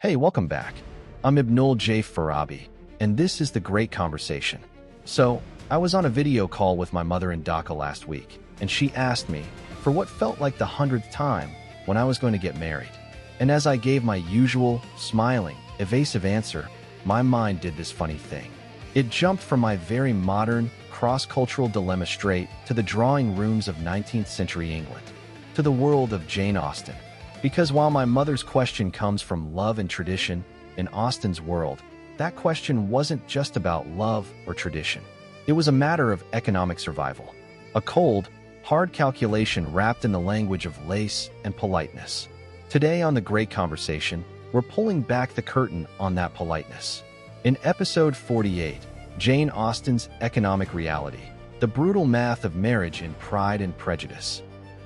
Hey, welcome back. I'm Ibnul J. Farabi, and this is The Great Conversation. So, I was on a video call with my mother in Dhaka last week, and she asked me, for what felt like the 100th time, when I was going to get married. And as I gave my usual, smiling, evasive answer, my mind did this funny thing. It jumped from my very modern, cross-cultural dilemma straight to the drawing rooms of 19th century England, to the world of Jane Austen. Because while my mother's question comes from love and tradition, in Austen's world, that question wasn't just about love or tradition. It was a matter of economic survival. A cold, hard calculation wrapped in the language of lace and politeness. Today on The Great Conversation, we're pulling back the curtain on that politeness. In episode 48, Jane Austen's Economic Reality, the brutal math of marriage in Pride and Prejudice.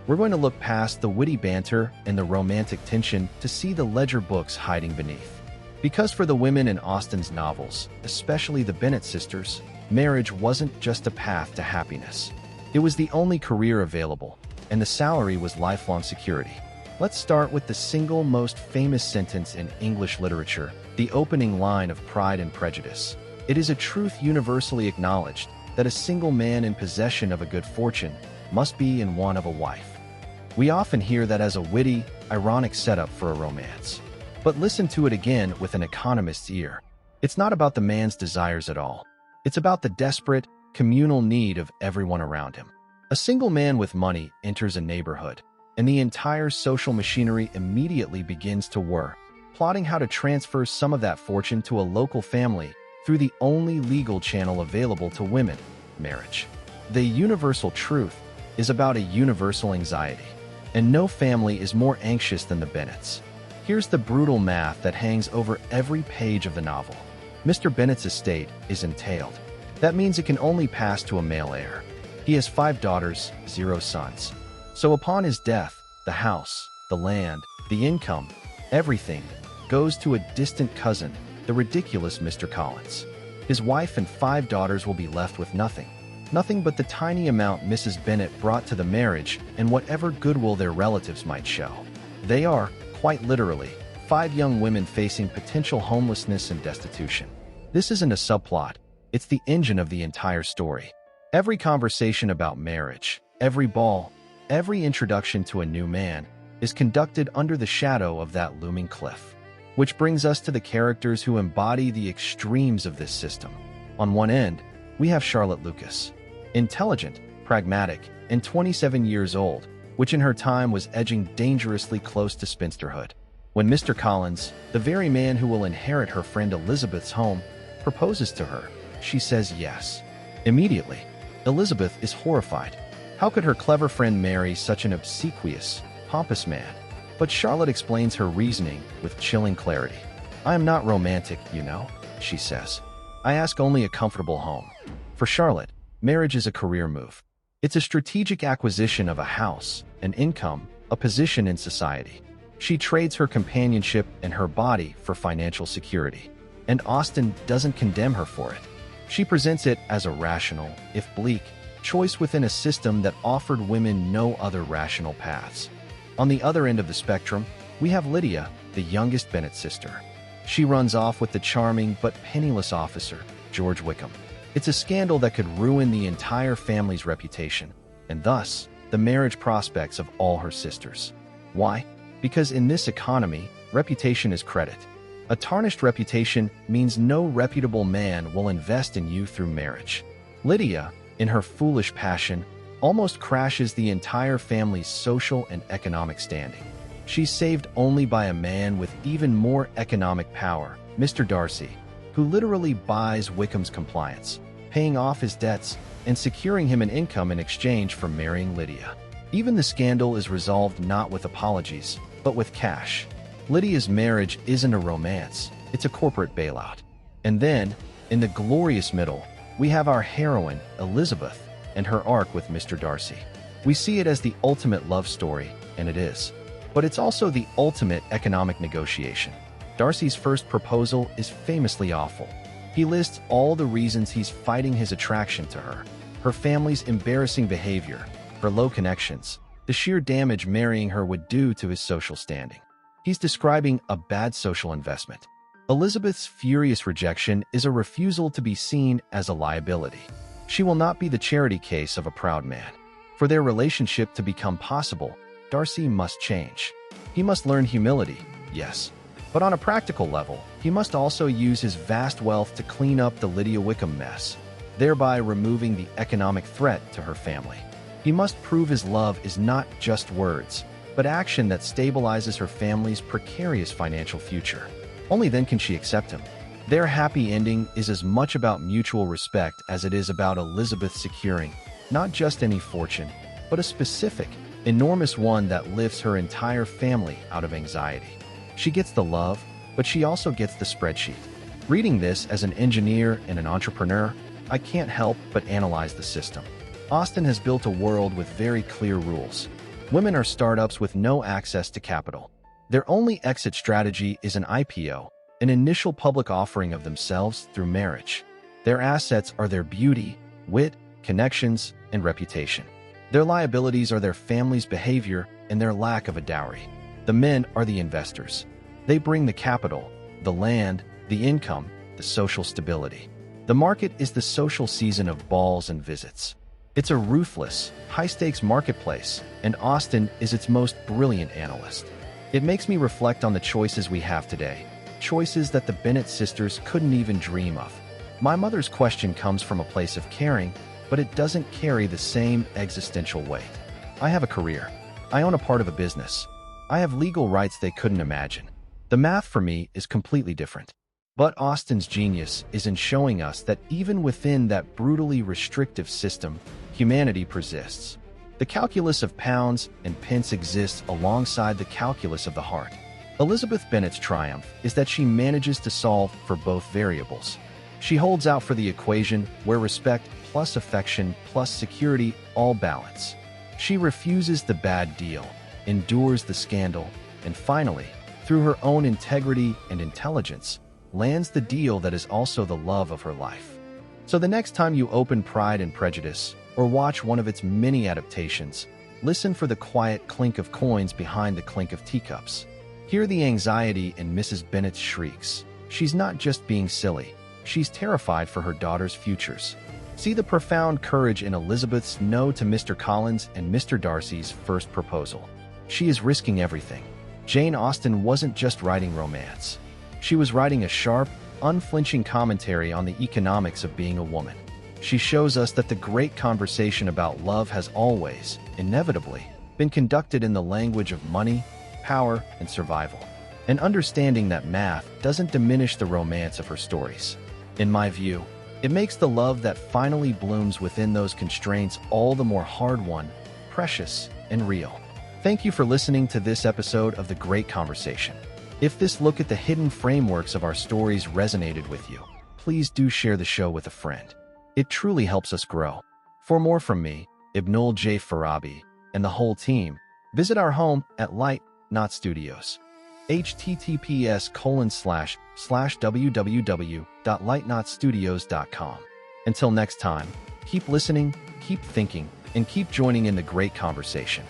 We're going to look past the witty banter and the romantic tension to see the ledger books hiding beneath. Because for the women in Austen's novels, especially the Bennet sisters, marriage wasn't just a path to happiness. It was the only career available, and the salary was lifelong security. Let's start with the single most famous sentence in English literature, the opening line of Pride and Prejudice. It is a truth universally acknowledged that a single man in possession of a good fortune must be in want of a wife. We often hear that as a witty, ironic setup for a romance. But listen to it again with an economist's ear. It's not about the man's desires at all. It's about the desperate, communal need of everyone around him. A single man with money enters a neighborhood, and the entire social machinery immediately begins to whir, plotting how to transfer some of that fortune to a local family through the only legal channel available to women, marriage. The universal truth is about a universal anxiety, and no family is more anxious than the Bennets. Here's the brutal math that hangs over every page of the novel. Mr. Bennet's estate is entailed. That means it can only pass to a male heir. He has 5 daughters, 0 sons. So upon his death, the house, the land, the income, everything goes to a distant cousin, the ridiculous Mr. Collins. His wife and 5 daughters will be left with nothing. Nothing but the tiny amount Mrs. Bennet brought to the marriage and whatever goodwill their relatives might show. They are, quite literally, 5 young women facing potential homelessness and destitution. This isn't a subplot, it's the engine of the entire story. Every conversation about marriage, every ball, every introduction to a new man is conducted under the shadow of that looming cliff. Which brings us to the characters who embody the extremes of this system. On one end, we have Charlotte Lucas. Intelligent, pragmatic, and 27 years old, which in her time was edging dangerously close to spinsterhood. When Mr. Collins, the very man who will inherit her friend Elizabeth's home, proposes to her, she says yes. Immediately, Elizabeth is horrified. How could her clever friend marry such an obsequious, pompous man? But Charlotte explains her reasoning with chilling clarity. I am not romantic, you know, she says. I ask only a comfortable home. For Charlotte, marriage is a career move. It's a strategic acquisition of a house, an income, a position in society. She trades her companionship and her body for financial security. And Austen doesn't condemn her for it. She presents it as a rational, if bleak, choice within a system that offered women no other rational paths. On the other end of the spectrum, we have Lydia, the youngest Bennet sister. She runs off with the charming but penniless officer, George Wickham. It's a scandal that could ruin the entire family's reputation, and thus, the marriage prospects of all her sisters. Why? Because in this economy, reputation is credit. A tarnished reputation means no reputable man will invest in you through marriage. Lydia, in her foolish passion, almost crashes the entire family's social and economic standing. She's saved only by a man with even more economic power, Mr. Darcy, who literally buys Wickham's compliance, paying off his debts and securing him an income in exchange for marrying Lydia. Even the scandal is resolved not with apologies, but with cash. Lydia's marriage isn't a romance, it's a corporate bailout. And then, in the glorious middle, we have our heroine, Elizabeth, and her arc with Mr. Darcy. We see it as the ultimate love story, and it is. But it's also the ultimate economic negotiation. Darcy's first proposal is famously awful. He lists all the reasons he's fighting his attraction to her. Her family's embarrassing behavior, her low connections, the sheer damage marrying her would do to his social standing. He's describing a bad social investment. Elizabeth's furious rejection is a refusal to be seen as a liability. She will not be the charity case of a proud man. For their relationship to become possible, Darcy must change. He must learn humility, yes. But on a practical level, he must also use his vast wealth to clean up the Lydia Wickham mess, thereby removing the economic threat to her family. He must prove his love is not just words, but action that stabilizes her family's precarious financial future. Only then can she accept him. Their happy ending is as much about mutual respect as it is about Elizabeth securing not just any fortune, but a specific, enormous one that lifts her entire family out of anxiety. She gets the love, but she also gets the spreadsheet. Reading this as an engineer and an entrepreneur, I can't help but analyze the system. Austen has built a world with very clear rules. Women are startups with no access to capital. Their only exit strategy is an IPO, an initial public offering of themselves through marriage. Their assets are their beauty, wit, connections, and reputation. Their liabilities are their family's behavior and their lack of a dowry. The men are the investors. They bring the capital, the land, the income, the social stability. The market is the social season of balls and visits. It's a ruthless, high-stakes marketplace, and Austen is its most brilliant analyst. It makes me reflect on the choices we have today, choices that the Bennet sisters couldn't even dream of. My mother's question comes from a place of caring, but it doesn't carry the same existential weight. I have a career. I own a part of a business. I have legal rights they couldn't imagine. The math for me is completely different. But Austen's genius is in showing us that even within that brutally restrictive system, humanity persists. The calculus of pounds and pence exists alongside the calculus of the heart. Elizabeth Bennet's triumph is that she manages to solve for both variables. She holds out for the equation where respect plus affection plus security all balance. She refuses the bad deal, endures the scandal, and finally, through her own integrity and intelligence, lands the deal that is also the love of her life. So the next time you open Pride and Prejudice, or watch one of its many adaptations, listen for the quiet clink of coins behind the clink of teacups. Hear the anxiety in Mrs. Bennet's shrieks. She's not just being silly. She's terrified for her daughter's futures. See the profound courage in Elizabeth's no to Mr. Collins and Mr. Darcy's first proposal. She is risking everything. Jane Austen wasn't just writing romance. She was writing a sharp, unflinching commentary on the economics of being a woman. She shows us that the great conversation about love has always, inevitably, been conducted in the language of money, power, and survival. And understanding that math doesn't diminish the romance of her stories. In my view, it makes the love that finally blooms within those constraints all the more hard-won, precious, and real. Thank you for listening to this episode of The Great Conversation. If this look at the hidden frameworks of our stories resonated with you, please do share the show with a friend. It truly helps us grow. For more from me, Ibnul J. Farabi, and the whole team, visit our home at Light Not Studios. https://www.lightnotstudios.com. Until next time, keep listening, keep thinking, and keep joining in the great conversation.